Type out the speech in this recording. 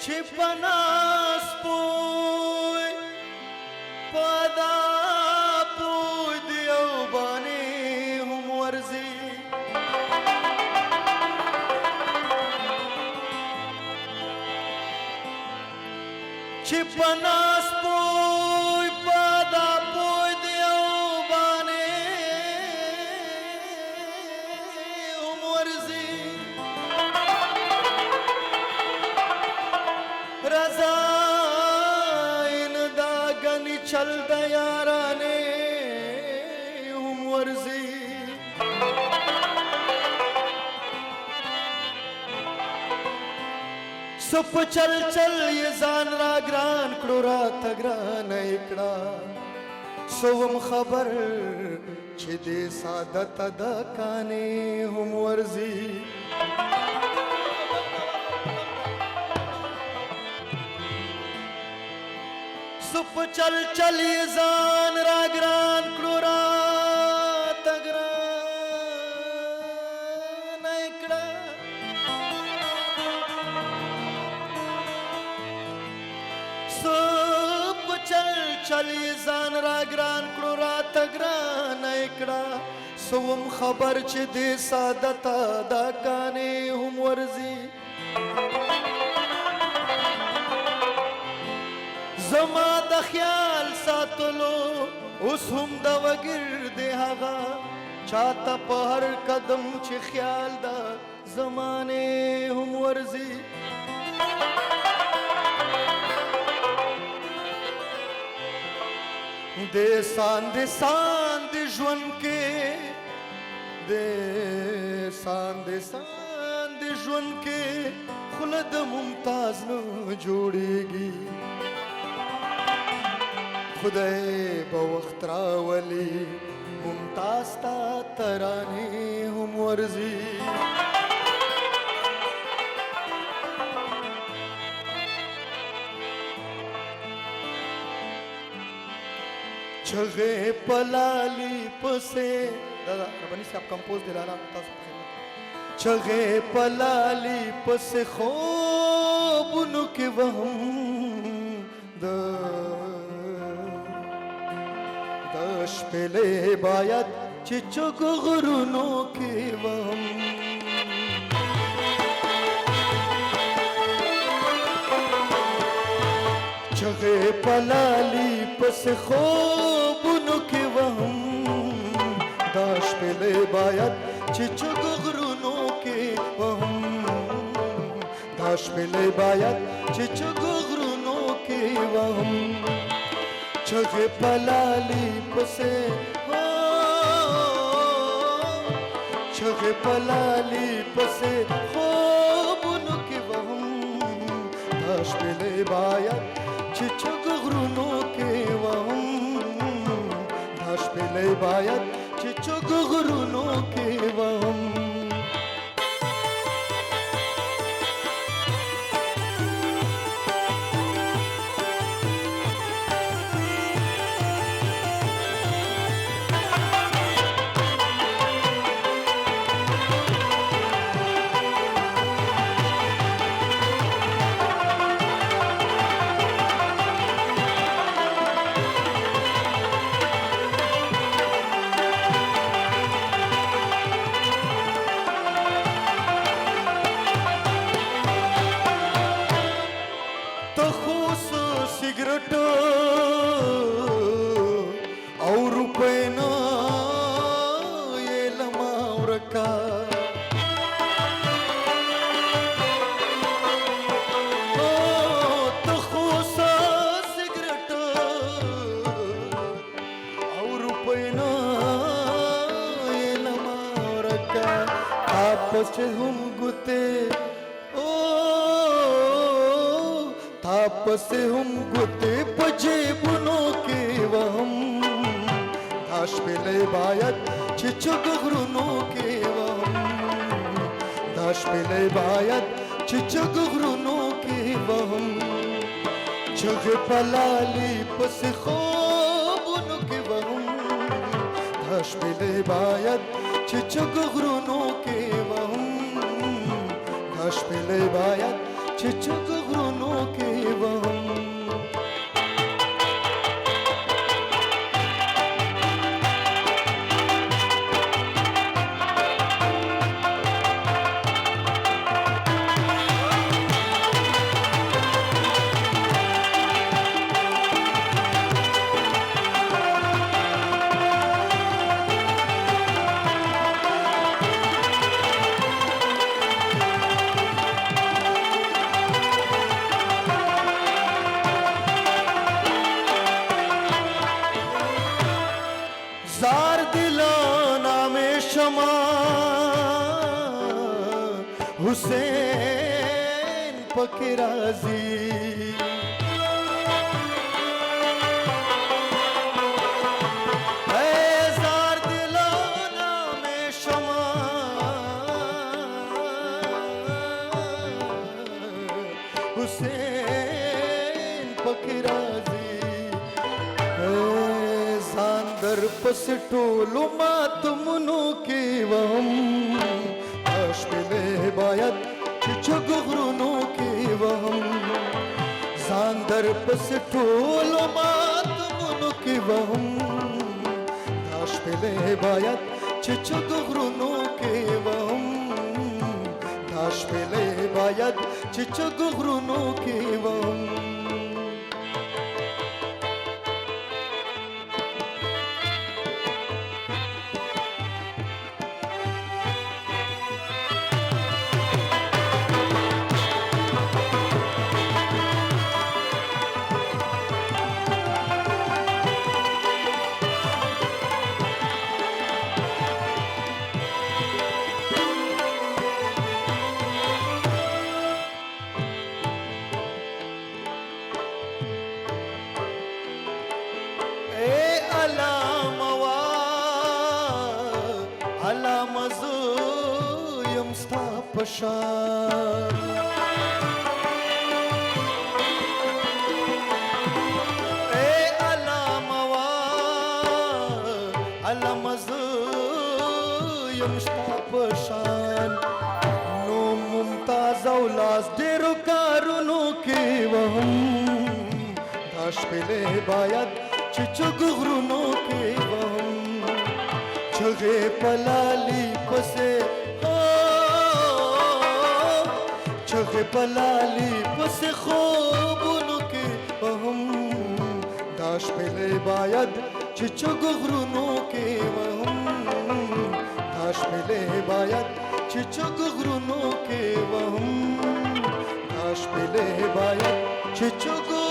Chipanas pui pada pui diyo bani hum warzi Chipanas pui pada pui diyo bani hum warzi रज़ा इन दागनी चल दयाराने हम वर्जी सुप चल चल ये जान रा ग्रान क्रोरा तग्रान इकड़ा सोवम खबर छिदे सादत दकाने हम वर्जी सुप चल चल ये जान रागरान क्रोरा तगरान इकड़ा सुप चल चल ये जान रागरान क्रोरा तगरान इकड़ा सोवम खबर चे दे सादता दाकाने हम वर्जी زما د خیال ساتلو اوس هم د وګرد هغه چاته په هر قدم چې خیال دا زمانه هم ورزي د ساند ژوند کې د ساند ژوند کې خلد ممتاز نه جوړيږي خدای به وخت راولي ممتاز تا ترانه هم ورزي چغه پلالی پسه دادا ربانی صاحب کمپوز دلانا تاسو په خدمت چغه پلالی پسه خوبونو کې وهم د شپلې باید چې چوک غرونو کې وهم چغې پلالی پس خوبونو کې وهم دا شپلې باید چې چوک غرونو کې وهم دا شپلې باید چې چوک غرونو کې وهم چغه پلالی پسه چغه پلالی پسه خوبونو کې وهم داش پلې باید چې چغ غرونو کې وهم داش پلې باید چې چغ غرونو کې وهم सिगरेटो और रुपये ना ये लमावर का तो खुशा सिगरेटो और रुपये ना ये लमावर का आपस हम गुते तापस हम गुते पजे बुनो के वहम दाश पेले बायत चिचुग गुरुनो के वहम दाश पेले बायत चिचुग गुरुनो के वहम जग पलाली पस خوبونو के वहम दाश पेले बायत चिचुग गुरुनो के वहम दाश पेले बायत चिचुक गुनों के वहम जार दिलाना में शमा हुसैन पके राजी जार दिलाना में शमा हुसैन पके राजी सांदर पस टोलो मात मुनो के वम अश्मिले बायत चगुरुनो के वम सांदर पस टोलो मात मुनो के वम अश्मिले बायत चगुरुनो के वम अश्मिले बायत चगुरुनो के वम पशान ए अलामवा अलमज यमस्ता पशान नो मुमताज औलास डेरो कारुनो के वहम दाश पेले बायत चिचुगुरुनो के वहम छगे पलाली पसे छगे पलाली पस खूबुन के वहम दाश पेले बायद चिचुगुरुनो के वहम दाश पेले बायद चिचुगुरुनो के वहम दाश पेले बायद चिचुगुरुनो